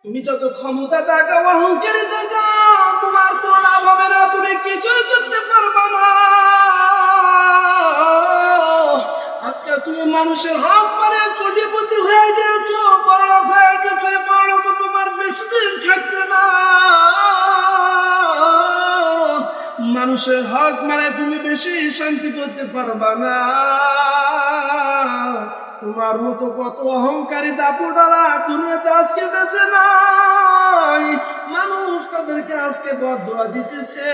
তুমি যত ক্ষমতা দেখাও, অহংকারী দেখাও, তোমার কোনো লাভ হবে না, তুমি কিছুই করতে পারবে না। আজকে তুমি মানুষের হক মানে কোটিপতি হয়ে গেছো, বড়লোক হয়ে গেছো, বড়লোক তোমার বেশি দিন থাকবে না। মানুষের হক মানে তুমি বেশি শান্তি করতে পারবা না। তোমার মতো কত অহংকারী দাপুটারা দুনিয়াতে আজকে বেঁচে নাই। মানুষ তাদেরকে আজকে বদদোয়া দিতেছে।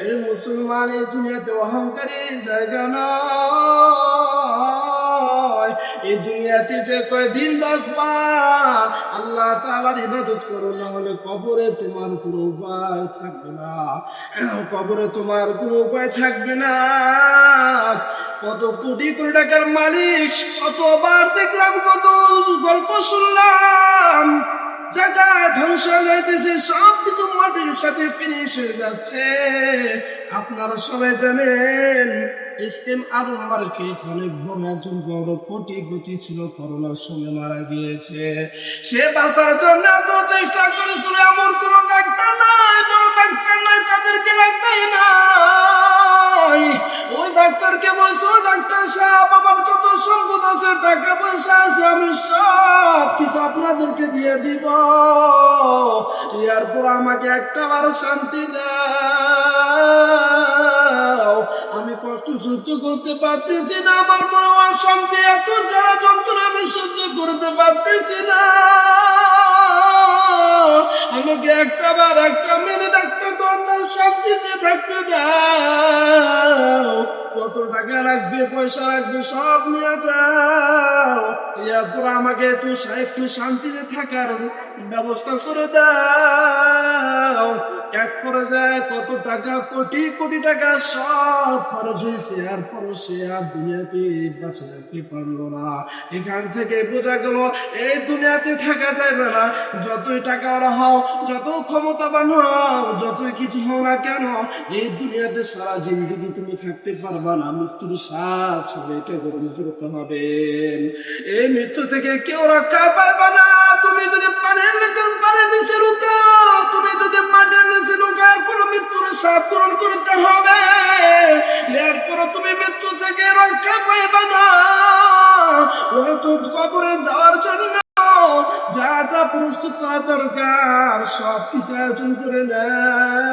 এই মুসলমান এই দুনিয়াতে অহংকারীর জায়গা নয়। এই দুনিয়াতে যে কয়দিন বাঁচবা, আল্লাহ তাআলার ইবাদত করো, না হলে কবরে তোমার কোনো উপায় থাকবে না। কবরে তোমার কোনো উপায় থাকবে না। কত কোটি কোটি টাকার মালিক, কতবার দেখলাম, কত গল্প শুনলাম, জায়গায় ধ্বংস হয়ে যাইতেছে, সবকিছু মাটির সাথে ফিনিশ হয়ে যাচ্ছে। আপনারা সবাই জানেন এসএম আবুল মার্কেট অনেক বড় একজন বড় কোটিপতি ছিল, করোনার সময় মারা গিয়েছে। সে বাঁচার জন্য এত চেষ্টা করেছিল, এমন কোন ডাক্তার নাই, বড় ডাক্তার নাই, তাদেরকে ডাক্তার নাই। ওই ডাক্তারকে বলছো, ডাক্তার সাহেব আমার যত সম্পদ আছে, টাকা পয়সা আছে, আমি সব কিছু আপনাদেরকে দিয়ে দিব, এরপর আমাকে একটা বার শান্তি দাও। আমি কষ্ট সহ্য করতে পারতেছি না, আমার মনে হয় শান্তি এত যারা যন্ত্রণা আমি সহ্য করতে পারতেছি না। আমাকে একটা বার একটা মিনিট একটা ঘন্টা শান্তিতে থাকতে দাও। কত টাকা লাগবে, পয়সা লাগবে, সব নিয়ে যাও, এরপর আমাকে একটু শান্তিতে থাকার ব্যবস্থা করে দাও। এক পর্যায়ে কত টাকা, কোটি কোটি টাকা সব খরচ হয়েছে, এরপর সে আর দুনিয়াতে বাঁচে থাকতে পারলো না। এখান থেকে বোঝা গেল এই দুনিয়াতে থাকা যাবে না। যতই টাকা ওরা হও, যত ক্ষমতাবান হও, যতই কিছু হও না কেন, এই দুনিয়াতে সারা জিন্দগি তুমি থাকতে পারবা না। মৃত্যুর সাথ সবাইকে গ্রহণ করতে হবে। এই মৃত্যু থেকে কেউ রক্ষা পাইবা না। তুমি যদি পানির নিচে লুকাও, তুমি যদি মাটির নিচে লুকাও, কোনো মৃত্যুর সাথ গ্রহণ করতে হবে। এরপর তুমি মৃত্যু থেকে রক্ষা পাইবা না। কবরে যাওয়ার জন্য যা যা প্রস্তুত করা দরকার সব কিছু আয়োজন করে নেয়।